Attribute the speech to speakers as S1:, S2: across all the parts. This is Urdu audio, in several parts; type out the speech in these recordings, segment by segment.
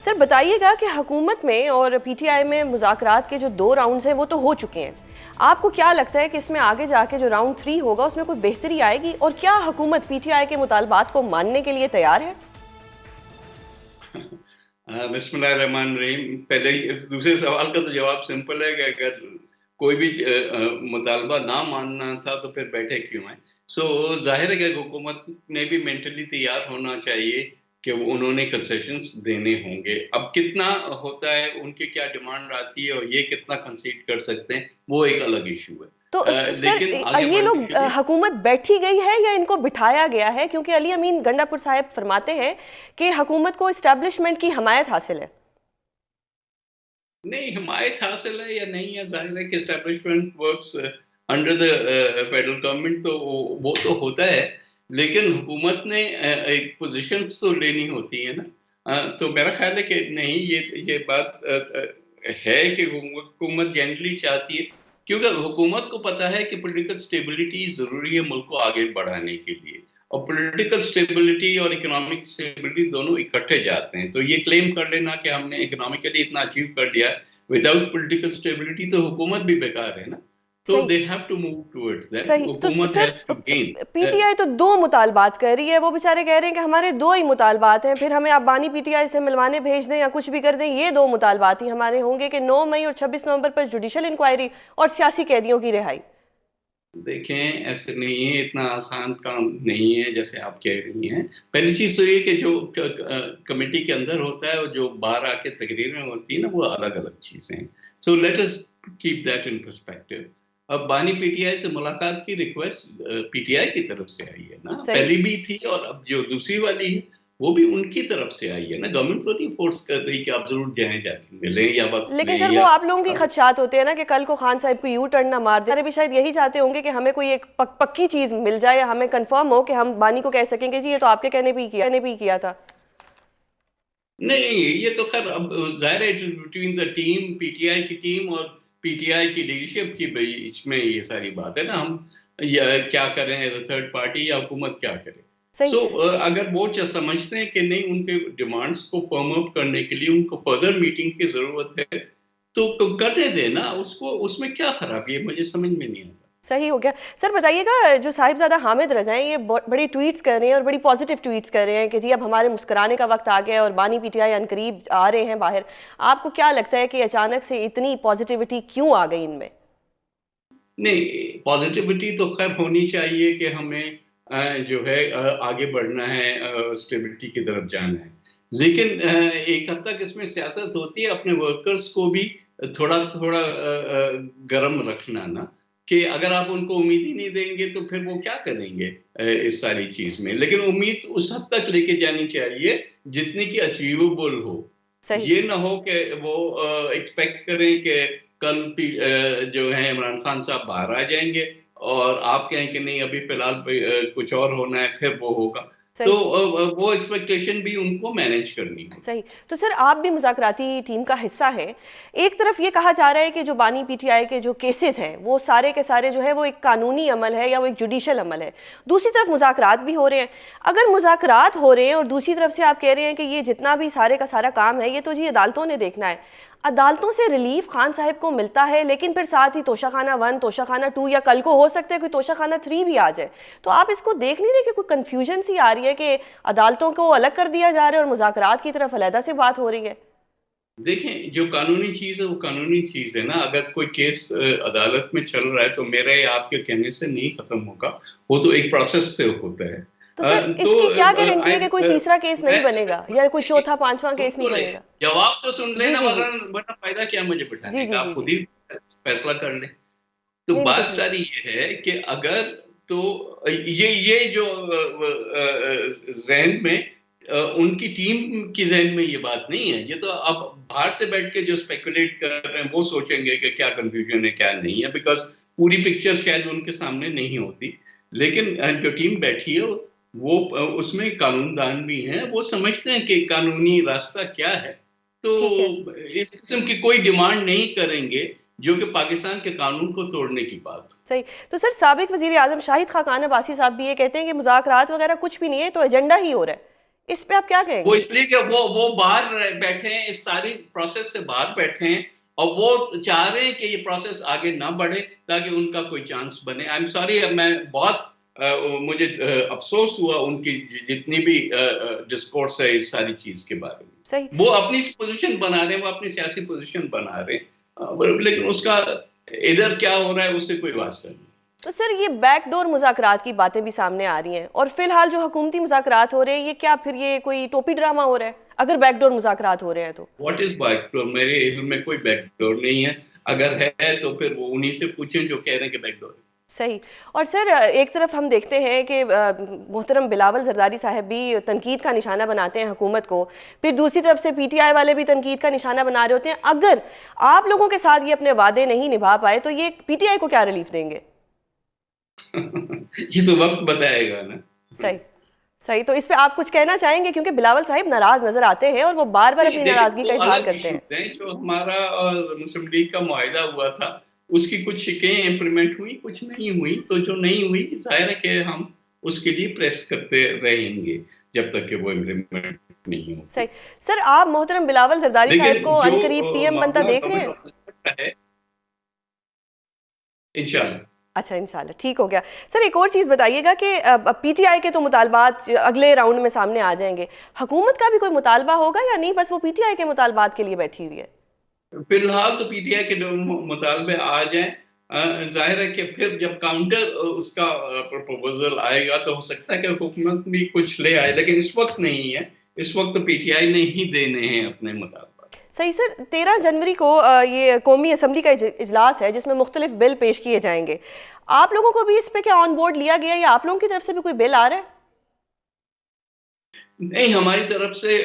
S1: سر بتائیے گا کہ حکومت میں اور پی ٹی آئی میں مذاکرات کے جو 2 راؤنڈز ہیں وہ تو ہو چکے ہیں، آپ کو کیا لگتا ہے کہ اس میں آگے جا کے جو راؤنڈ 3 ہوگا اس میں کوئی بہتری آئے گی، اور کیا حکومت پی ٹی آئی کے مطالبات کو ماننے کے لیے تیار ہے؟
S2: بسم اللہ الرحمن الرحیم. پہلے دوسرے سوال کا تو جواب سمپل ہے کہ اگر کوئی بھی مطالبہ نہ ماننا تھا تو پھر بیٹھے کیوں ہیں. ظاہر ہے کہ حکومت نے بھی مینٹلی تیار ہونا چاہیے کہ انہوں نے کنسیشنز دینے ہوں گے. اب کتنا ہوتا ہے، ان کی کیا ڈیمانڈ آتی ہے اور یہ کتنا کنسیڈ کر سکتے ہیں، وہ ایک الگ ایشو ہے.
S1: تو سر
S2: لیکن آگے
S1: یہ لوگ
S2: بڑھنے کے لیے
S1: حکومت بیٹھی گئی ہے یا ان کو بٹھایا گیا ہے؟ کیونکہ علی امین گنڈا پور صاحب فرماتے ہیں کہ حکومت کو اسٹیبلشمنٹ کی حمایت حاصل ہے.
S2: نہیں، حمایت حاصل ہے یا نہیں ہے، ظاہر ہے کہ establishment works under the federal government, تو وہ تو ہوتا ہے، لیکن حکومت نے ایک پوزیشن تو لینی ہوتی ہے نا. تو میرا خیال ہے کہ نہیں، یہ بات ہے کہ حکومت جنرلی چاہتی ہے، کیونکہ حکومت کو پتا ہے کہ پولیٹیکل سٹیبلٹی ضروری ہے ملک کو آگے بڑھانے کے لیے، اور پولیٹیکل سٹیبلٹی اور اکنامک سٹیبلٹی دونوں اکٹھے جاتے ہیں. تو یہ کلیم کر لینا کہ ہم نے اکنامکلی اتنا اچیو کر لیا وداؤٹ پولیٹیکل سٹیبلٹی، تو حکومت بھی بیکار ہے نا. تو
S1: صحیح
S2: they have to move towards that.
S1: صحیح. تو
S2: حکومت
S1: سر
S2: has to gain.
S1: P T I تو 2 مطالبات کر رہی ہے، وہ بیچارے کہہ رہے ہیں کہ ہمارے 2 ہی مطالبات ہیں، پھر ہمیں ابانی پی ٹی آئی سے ملوانے بھیج دیں یا کچھ بھی کر دیں، یہ 2 مطالبات ہی ہمارے ہوں گے کہ 9 مئی اور 26 نومبر پر جوڈیشل انکوائری اور سیاسی قیدیوں کی رہائی.
S2: دیکھیں، ایسے نہیں ہے، اتنا آسان کام نہیں ہے جیسے آپ کہہ رہی ہیں. پہلی چیز تو یہ کہ جو کمیٹی کے اندر ہوتا ہے اور جو باہر آ کے تقریریں ہوتی ہیں نا، وہ الگ الگ چیزیں ہیں. So let us keep that in perspective. اب بانی پی ٹی آئی سے ملاقات کی ریکویسٹ پی ٹی آئی کی طرف سے آئی ہے نا،
S1: صحیح.
S2: پہلی بھی تھی اور اب جو دوسری والی ہے وہ بھی ان کی طرف سے آئی ہے نا. گورنمنٹ کو نہیں فورس کر رہی کہ آپ ضرور جائیں، جا کے ملیں یا وقت
S1: لیکن
S2: لیں
S1: سر وہ
S2: یا
S1: آپ لوگوں کی خدشات ہوتے ہیں نا کہ کل کو خان صاحب کو یو ٹرن نہ مار دیں. ارے بھی شاید یہی چاہتے ہوں گے کہ ہمیں کوئی ایک پکی چیز مل جائے یا ہمیں کنفرم ہو کہ ہم بانی کو کہہ سکیں کہ جی یہ تو آپ کے کہنے پہ ہی کیا تھا.
S2: نہیں، یہ تو خیر اب ظاہر ہے بٹوین دا ٹیم، پی ٹی آئی کی ٹیم اور پی ٹی آئی کی لیڈرشپ کی بیچ میں یہ ساری بات ہے نا. ہم کیا کریں ایز اے تھرڈ پارٹی، یا حکومت کیا کرے.
S1: صحیح.
S2: سو اگر وہ سمجھتے ہیں کہ نہیں، ان کے ڈیمانڈس کو فرم اپ کرنے کے لیے ان کو فردر میٹنگ کی ضرورت ہے تو کرنے دیں نا. اس میں کیا خرابی ہے، مجھے سمجھ میں نہیں آتا.
S1: صحیح ہو گیا. سر بتائیے گا، جو صاحبزادہ حامد رضا ہیں، یہ بڑی ٹویٹس کر رہے ہیں اور بڑی پازیٹیو ٹویٹس کر رہے ہیں کہ جی اب ہمارے مسکرانے کا وقت آ گیا ہے اور بانی پی ٹی آئی عنقریب آ رہے ہیں باہر. آپ کو کیا لگتا ہے کہ اچانک سے اتنی پازیٹیوٹی کیوں آ گئی ان میں؟
S2: نہیں، پازیٹیوٹی تو خیر ہونی چاہیے کہ ہمیں جو ہے آگے بڑھنا ہے، اسٹیبلٹی کی طرف جانا ہے. لیکن ایک حد تک اس میں سیاست ہوتی ہے، اپنے ورکرز کو بھی تھوڑا تھوڑا گرم رکھنا نا، کہ اگر آپ ان کو امید ہی نہیں دیں گے تو پھر وہ کیا کریں گے اس ساری چیز میں. لیکن امید اس حد تک لے کے جانی چاہیے جتنی کہ اچیویبل ہو.
S1: صحیح.
S2: یہ نہ ہو کہ وہ ایکسپیکٹ کریں کہ کل جو ہے عمران خان صاحب باہر آ جائیں گے اور آپ کہیں کہ نہیں ابھی فی الحال کچھ اور ہونا ہے، پھر وہ ہوگا. تو وہ ایکسپیکٹیشن بھی ان کو مینیج کرنی ہے.
S1: صحیح. تو سر آپ بھی مذاکراتی ٹیم کا حصہ ہیں. ایک طرف یہ کہا جا رہا ہے کہ جو بانی پی ٹی آئی کے جو کیسز ہیں وہ سارے کے سارے جو ہے وہ ایک قانونی عمل ہے یا وہ ایک جوڈیشل عمل ہے. دوسری طرف مذاکرات بھی ہو رہے ہیں. اگر مذاکرات ہو رہے ہیں اور دوسری طرف سے آپ کہہ رہے ہیں کہ یہ جتنا بھی سارے کا سارا کام ہے یہ تو جی عدالتوں نے دیکھنا ہے، عدالتوں سے ریلیف خان صاحب کو ملتا ہے، لیکن پھر ساتھ ہی توشہ خانہ 1، توشہ خانہ 2 یا کل کو ہو سکتا ہے کوئی توشہ خانہ 3 بھی آ جائے. تو آپ اس کو دیکھ نہیں رہے کہ کوئی کنفیوژن سی آ رہی ہے کہ عدالتوں کو الگ کر دیا جا رہا ہے اور مذاکرات کی طرف علیحدہ سے بات ہو رہی ہے؟
S2: دیکھیں، جو قانونی چیز ہے وہ قانونی چیز ہے نا. اگر کوئی کیس عدالت میں چل رہا ہے تو میرے آپ کے کہنے سے نہیں ختم ہوگا، وہ تو ایک پروسیس سے ہوتا ہے.
S1: تو سر اس کی کیا گارنٹی ہے کہ کوئی تیسرا کیس نہیں بنے گا یا کوئی چوتھا 5واں کیس نہیں بنے گا؟
S2: جواب تو سن
S1: جی
S2: لینا،
S1: جی جی
S2: ورنہ فائدہ کیا مجھے
S1: جی
S2: بٹھانے
S1: جی
S2: کا،
S1: جی
S2: آپ
S1: جی
S2: خود ہی فیصلہ کر لیں. تو
S1: نہیں نہیں سر
S2: بات
S1: پلیز.
S2: ساری یہ ہے کہ اگر تو یہ جو ذہن میں ان کی ٹیم کی ذہن میں یہ بات نہیں ہے. یہ تو اب باہر سے بیٹھ کے جو اسپیکولیٹ کر رہے ہیں وہ سوچیں گے کہ کیا کنفیوژن ہے کیا نہیں ہے، بیکاز پوری پکچر شاید ان کے سامنے نہیں ہوتی. لیکن جو ٹیم بیٹھی ہے وہ اس میں قانون دان بھی ہیں، وہ سمجھتے ہیں کہ قانونی راستہ کیا ہے. تو
S1: ٹھیک ہے.
S2: اس قسم کی کوئی ڈیمانڈ نہیں کریں گے جو کہ پاکستان کے قانون کو توڑنے کی بات.
S1: صحیح. تو سر سابق وزیر اعظم شاہد خاقان عباسی صاحب بھی یہ کہتے ہیں کہ مذاکرات وغیرہ کچھ بھی نہیں ہے، تو ایجنڈا ہی ہو رہا ہے اس پہ آپ کیا کہیں
S2: وہ
S1: گے؟
S2: اس لیے کہ وہ باہر بیٹھے ہیں، اس ساری پروسیس سے باہر بیٹھے ہیں، اور وہ چاہ رہے ہیں کہ یہ پروسیس آگے نہ بڑھے تاکہ ان کا کوئی چانس بنے. آئی ایم سوری، میں بہت مجھے افسوس ہوا ان کی جتنی بھی ڈسکورس ہے اس ساری چیز کے بارے میں.
S1: صحیح.
S2: وہ اپنی پوزیشن بنا رہے ہیں، وہ اپنی سیاسی پوزیشن بنا رہے ہیں، لیکن اس کا ادھر کیا ہو رہا ہے اس سے کوئی واسطہ نہیں.
S1: تو سر یہ بیک ڈور مذاکرات کی باتیں بھی سامنے آ رہی ہیں، اور فی الحال جو حکومتی مذاکرات ہو رہے ہیں، یہ کیا پھر یہ کوئی ٹوپی ڈرامہ ہو رہا ہے اگر بیک ڈور مذاکرات ہو رہے ہیں تو؟
S2: What is back door? میرے علم میں کوئی بیک ڈور نہیں ہے. اگر ہے تو پھر وہ انہی سے پوچھیں جو کہہ رہے ہیں کہ بیک ڈور ہے.
S1: صحیح. اور سر ایک طرف ہم دیکھتے ہیں کہ محترم بلاول زرداری صاحب بھی تنقید کا نشانہ بناتے ہیں حکومت کو، پھر دوسری طرف سے پی ٹی آئی والے بھی تنقید کا نشانہ بنا رہے ہوتے ہیں. اگر آپ لوگوں کے ساتھ یہ اپنے وعدے نہیں نبھا پائے تو یہ پی ٹی آئی کو کیا ریلیف دیں گے؟
S2: یہ تو وقت بتائے گا نا.
S1: صحیح صحیح. تو اس پہ آپ کچھ کہنا چاہیں گے؟ کیونکہ بلاول صاحب ناراض نظر آتے ہیں اور وہ بار بار اپنی ناراضگی کا اظہار کرتے ہیں.
S2: جو ہمارا اور مسلم لیگ کا معاہدہ ہوا تھا اس کی کچھ شکیں امپلیمنٹ ہوئی، کچھ نہیں ہوئی. تو جو نہیں ہوئی ظاہر ہے کہ ہم اس کے لیے پریس کرتے رہیں گے جب تک کہ وہ امپلیمنٹ نہیں ہو.
S1: صحیح. سر آپ محترم بلاول زرداری صاحب کو عنقریب پی ایم بنتا دیکھ رہے ہیں؟
S2: انشاءاللہ.
S1: اچھا انشاءاللہ ٹھیک ہو گیا. سر ایک اور چیز بتائیے گا کہ پی ٹی آئی کے تو مطالبات اگلے راؤنڈ میں سامنے آ جائیں گے، حکومت کا بھی کوئی مطالبہ ہوگا یا نہیں بس وہ پی ٹی آئی کے مطالبات کے لیے بیٹھی ہوئی ہے؟
S2: فی الحال تو پی ٹی آئی کے مطالبے آ جائیں. ظاہر ہے کہ پھر جب کاؤنٹر اس کا پروپوزل آئے گا تو ہو سکتا ہے کہ حکومت بھی کچھ لے آئے، لیکن اس وقت نہیں ہے. اس وقت تو پی ٹی آئی نے ہی دینے ہیں اپنے مطالبات.
S1: صحیح. سر 13 جنوری کو یہ قومی اسمبلی کا اجلاس ہے جس میں مختلف بل پیش کیے جائیں گے. آپ لوگوں کو بھی اس پہ کیا آن بورڈ لیا گیا یا آپ لوگوں کی طرف سے بھی کوئی بل آ رہا ہے؟
S2: نہیں، ہماری طرف سے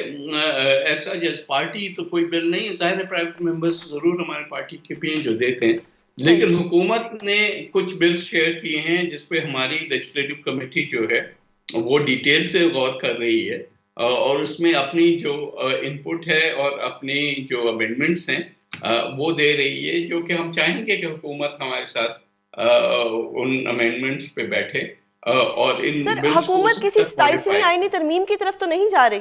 S2: ایسا جیس پارٹی تو کوئی بل نہیں. ظاہر ہے پرائیویٹ ممبرز ضرور ہمارے پارٹی کے بھی ہیں جو دیتے ہیں، لیکن حکومت نے کچھ بلز شیئر کیے ہیں جس پہ ہماری لیجسلیٹو کمیٹی جو ہے وہ ڈیٹیل سے غور کر رہی ہے، اور اس میں اپنی جو ان پٹ ہے اور اپنی جو امینڈمنٹس ہیں وہ دے رہی ہے، جو کہ ہم چاہیں گے کہ حکومت ہمارے ساتھ ان امینڈمنٹس پہ بیٹھے اور ان
S1: سر
S2: بلز کو اس
S1: حکومت کسی
S2: تک
S1: 27ویں
S2: موڈیفائی.
S1: آئینی ترمیم کی طرف تو نہیں جا رہی؟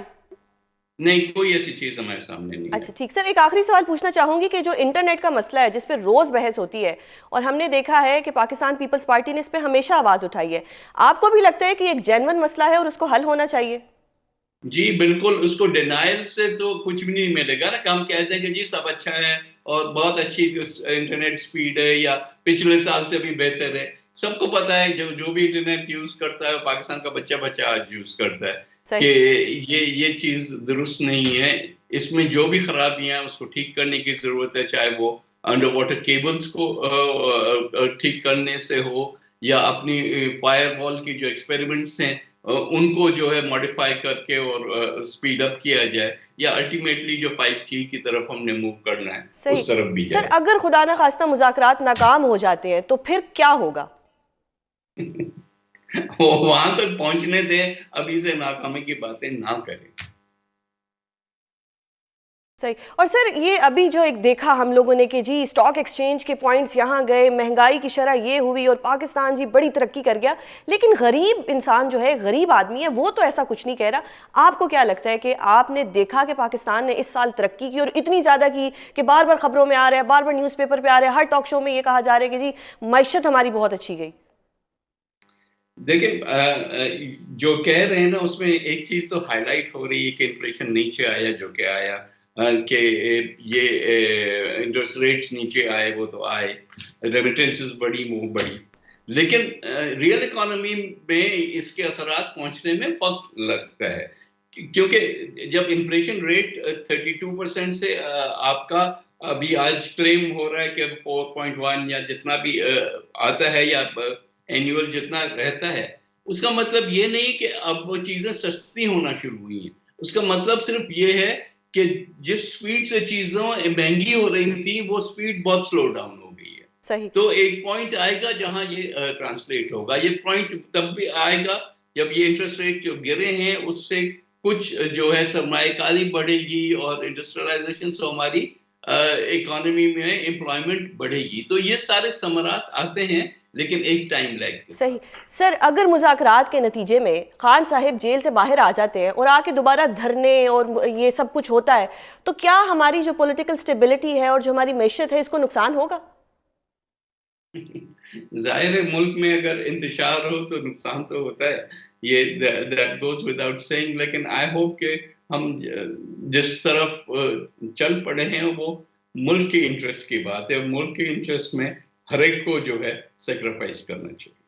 S2: نہیں، کوئی ایسی چیز ہمارے سامنے نہیں ہے.
S1: اچھا ٹھیک. سر ایک آخری سوال پوچھنا چاہوں گی کہ جو انٹرنیٹ کا مسئلہ ہے جس پہ روز بحث ہوتی ہے اور ہم نے دیکھا ہے کہ پاکستان پیپلز پارٹی نے اس پہ ہمیشہ آواز اٹھائی ہے، آپ کو بھی لگتا ہے کہ ایک جینون مسئلہ ہے اور اس کو حل ہونا چاہیے؟
S2: جی بالکل. اس کو ڈینائل سے تو کچھ بھی نہیں ملے گا نا کہ ہم کہتے ہیں کہ جی سب اچھا ہے اور بہت اچھی انٹرنیٹ سپیڈ ہے یا پچھلے سال سے بھی بہتر ہے. سب کو پتا ہے جو بھی انٹرنیٹ یوز کرتا ہے پاکستان کا بچہ آج یوز کرتا ہے کہ یہ چیز درست نہیں ہے. اس میں جو بھی خرابیاں ہیں اس کو ٹھیک کرنے کی ضرورت ہے، چاہے وہ انڈر واٹر کیبلز کو ٹھیک کرنے سے ہو یا اپنی فائر وال کی جو ایکسپیریمنٹس ہیں ان کو جو ہے ماڈیفائی کر کے اور سپیڈ اپ کیا جائے، یا الٹیمیٹلی جو 5G کی طرف ہم نے موو کرنا ہے اس طرف بھی جائے.
S1: سر اگر خدا نہ خواستہ مذاکرات ناکام ہو جاتے ہیں تو پھر کیا ہوگا؟
S2: وہاں تک پہنچنے دیں، ابھی سے ناکامی کی باتیں نہ کریں.
S1: صحیح. اور سر یہ ابھی جو ایک دیکھا ہم لوگوں نے کہ جی اسٹاک ایکسچینج کے پوائنٹس یہاں گئے، مہنگائی کی شرح یہ ہوئی اور پاکستان جی بڑی ترقی کر گیا، لیکن غریب انسان جو ہے، غریب آدمی ہے، وہ تو ایسا کچھ نہیں کہہ رہا. آپ کو کیا لگتا ہے کہ آپ نے دیکھا کہ پاکستان نے اس سال ترقی کی اور اتنی زیادہ کی کہ بار بار خبروں میں آ رہا ہے، بار بار نیوز پیپر پہ آ رہا ہے، ہر ٹاک شو میں یہ کہا جا رہا ہے کہ جی معیشت ہماری بہت اچھی گئی؟
S2: دیکھیں جو کہہ رہے ہیں نا اس میں ایک چیز تو ہائی لائٹ ہو رہی ہے کہ انفلیشن نیچے آیا، جو کہ آیا، کہ یہ انٹرسٹ ریٹس نیچے آئے، وہ تو آئے، ریمیٹنسز بڑی، وہ بڑی، لیکن ریئل اکانومی میں اس کے اثرات پہنچنے میں وقت لگتا ہے. کیونکہ جب انفلیشن ریٹ 32% سے آپ کا ابھی آج کلیم ہو رہا ہے کہ 4.1 یا جتنا بھی آتا ہے یا اینیول جتنا رہتا ہے، اس کا مطلب یہ نہیں کہ اب وہ چیزیں سستی ہونا شروع ہوئی ہیں. اس کا مطلب صرف یہ ہے کہ جس سپیڈ سے چیزیں مہنگی ہو رہی تھی وہ سپیڈ بہت سلو ڈاؤن ہو گئی ہے.
S1: صحیح.
S2: تو ایک پوائنٹ آئے گا جہاں یہ ٹرانسلیٹ ہوگا. یہ پوائنٹ تب بھی آئے گا جب یہ انٹرسٹ ریٹ جو گرے ہیں اس سے کچھ جو ہے سرمایہ کاری بڑھے گی اور انڈسٹریلائزیشن سے ہماری اکانومی میں امپلائمنٹ بڑھے گی. تو یہ سارے ثمرات آتے ہیں لیکن ایک ٹائم لیگ کے
S1: صحیح سر، اگر مذاکرات کے نتیجے میں خان صاحب جیل سے باہر آ جاتے ہیں اور آ کے دوبارہ دھرنے اور یہ سب کچھ ہوتا ہے تو کیا ہماری جو پولیٹیکل سٹیبلٹی ہے اور جو ہماری معیشت ہے اس کو نقصان ہوگا؟
S2: ظاہر ہے ملک میں اگر انتشار ہو تو نقصان تو ہوتا ہے، یہ that goes without saying، لیکن آئی ہوپ کہ ہم جس طرف چل پڑے ہیں وہ ملک کی انٹرسٹ کی بات ہے، ملک کے انٹرسٹ میں ہر ایک کو جو ہے سیکریفائس کرنا چاہیے۔